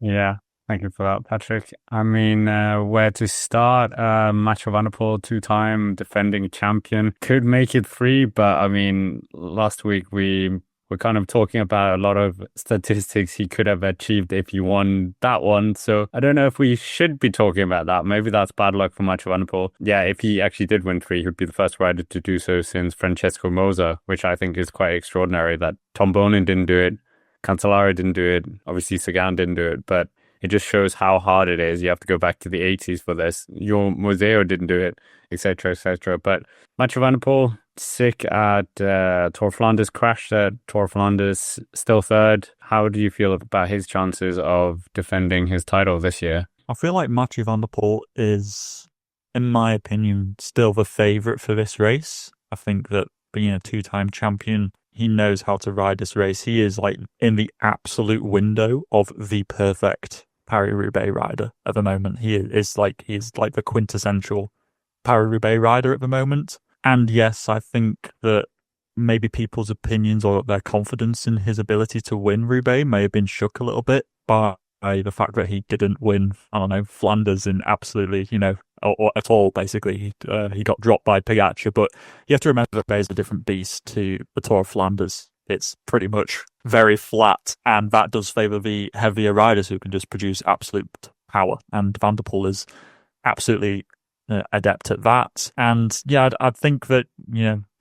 Yeah, thank you for that, Patrick. I mean, where to start? Mathieu van der Poel, two-time defending champion, could make it three, but I mean, last week we were kind of talking about a lot of statistics he could have achieved if he won that one. So I don't know if we should be talking about that. Maybe that's bad luck for Mathieu van der Poel. Yeah, if he actually did win three, he would be the first rider to do so since Francesco Moser, which I think is quite extraordinary that Tom Bonin didn't do it. Cancellara didn't do it. Obviously, Sagan didn't do it, but it just shows how hard it is. You have to go back to the 80s for this. Your Museo didn't do it, etc., etc. But Mathieu van der Poel, sick at Tour of Flanders, crashed at Tour of Flanders, still third. How do you feel about his chances of defending his title this year? I feel like Mathieu van der Poel is, in my opinion, still the favourite for this race. I think that being a two-time champion, he knows how to ride this race. He is like in the absolute window of the perfect paris-roubaix rider at the moment. He's like the quintessential paris-roubaix rider at the moment. And yes, I think that maybe people's opinions or their confidence in his ability to win Roubaix may have been shook a little bit by the fact that he didn't win, I don't know, Flanders in absolutely, or at all, basically. He got dropped by Pogačar, but you have to remember that Roubaix is a different beast to the Tour of Flanders. It's pretty much very flat, and that does favour the heavier riders who can just produce absolute power. And Van der Poel is absolutely adept at that. And yeah, I think that,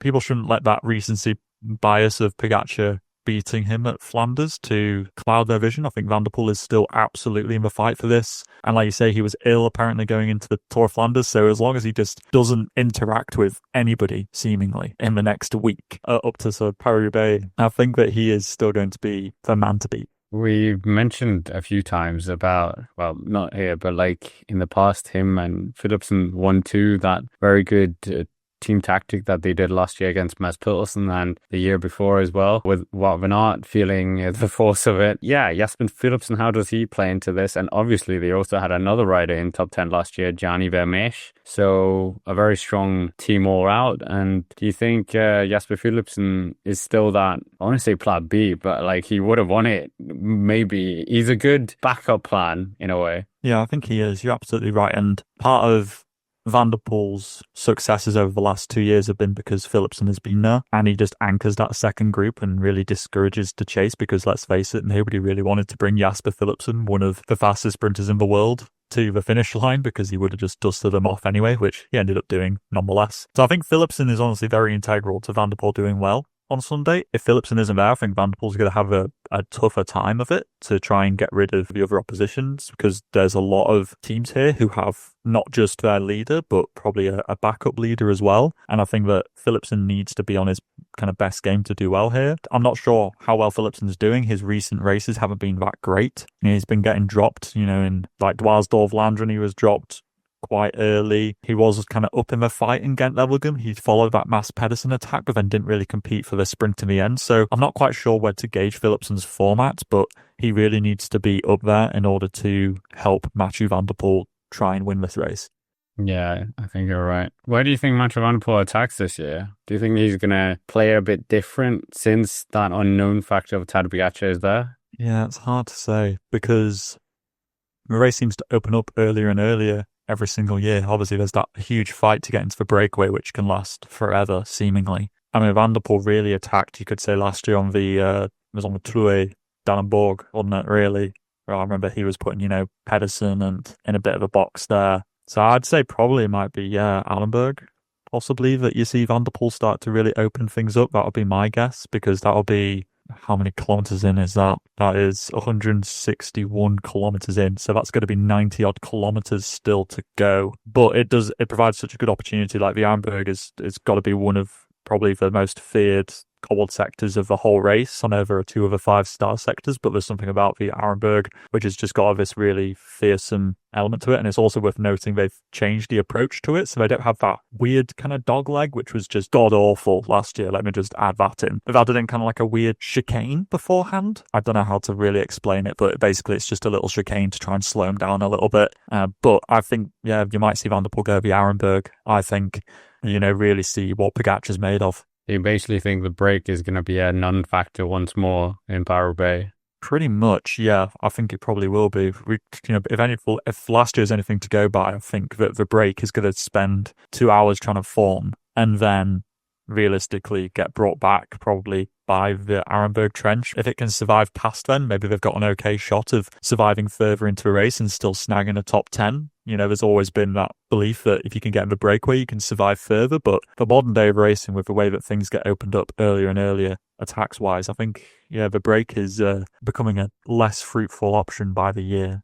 people shouldn't let that recency bias of Pogačar beating him at Flanders to cloud their vision. I think Van der Poel is still absolutely in the fight for this. And like you say, he was ill apparently going into the Tour of Flanders. So as long as he just doesn't interact with anybody seemingly in the next week up to sort of Paris-Roubaix, I think that he is still going to be the man to beat. We've mentioned a few times about, well, not here, but like in the past, him and Philipsen won two, that very good team tactic that they did last year against Mads Pedersen and the year before as well, with Wout van Aert feeling the force of it. Yeah, Jasper Philipsen, how does he play into this? And obviously they also had another rider in top 10 last year, Gianni Vermeersch. So a very strong team all out. And do you think Jasper Philipsen is still that, I want to say plan B, but like he would have won it? Maybe he's a good backup plan in a way. Yeah, I think he is. You're absolutely right. And part of Van der Poel's successes over the last 2 years have been because Philipsen has been there, and he just anchors that second group and really discourages the chase because, let's face it, nobody really wanted to bring Jasper Philipsen, one of the fastest sprinters in the world, to the finish line because he would have just dusted them off anyway, which he ended up doing nonetheless. So I think Philipsen is honestly very integral to Van der Poel doing well on Sunday. If Philipsen isn't there, I think Van der Poel's going to have a tougher time of it to try and get rid of the other oppositions because there's a lot of teams here who have not just their leader, but probably a backup leader as well. And I think that Philipsen needs to be on his kind of best game to do well here. I'm not sure how well Philipsen's doing. His recent races haven't been that great. He's been getting dropped, in like Dwarsdorf Landren, he was dropped quite early. He was kind of up in the fight in Gent-Wevelgem. He followed that Mads Pedersen attack, but then didn't really compete for the sprint in the end. So I'm not quite sure where to gauge Philipsen's format, but he really needs to be up there in order to help Mathieu van der Poel try and win this race. Yeah, I think you're right. Where do you think Mathieu van der Poel attacks this year? Do you think he's going to play a bit different since that unknown factor of Tadej Pogačar is there? Yeah, it's hard to say because the race seems to open up earlier and earlier every single year. Obviously, there's that huge fight to get into the breakaway, which can last forever, seemingly. I mean, Van der Poel really attacked, you could say, last year on it was on the Troué Dannenborg, wasn't it, really? Well, I remember he was putting, Pedersen and in a bit of a box there. So I'd say probably it might be, Allenberg, possibly, that you see Van der Poel start to really open things up. That would be my guess, because that'll be, how many kilometers in is that? That is 161 kilometers in. So that's going to be 90 odd kilometers still to go. But it provides such a good opportunity. Like the Arenberg is got to be one of probably the most feared cobbled sectors of the whole race. I know there are two other 5-star sectors, but there's something about the Arenberg which has just got this really fearsome element to it. And it's also worth noting they've changed the approach to it, so they don't have that weird kind of dog leg, which was just god awful last year. Let me just add that in. They've added in kind of like a weird chicane beforehand. I don't know how to really explain it, but basically it's just a little chicane to try and slow him down a little bit. But I think, yeah, you might see Van der Poel go the Arenberg. I think, really see what Pogačar's made of. You basically think the break is going to be a non-factor once more in Paris-Roubaix? Pretty much, yeah. I think it probably will be. If last year's anything to go by, I think that the break is going to spend 2 hours trying to form, and then realistically get brought back probably by the Arenberg Trench. If it can survive past then, maybe they've got an okay shot of surviving further into a race and still snagging a top 10. There's always been that belief that if you can get in the breakaway, you can survive further. But the modern day of racing, with the way that things get opened up earlier and earlier, attacks wise, I think, the break is becoming a less fruitful option by the year.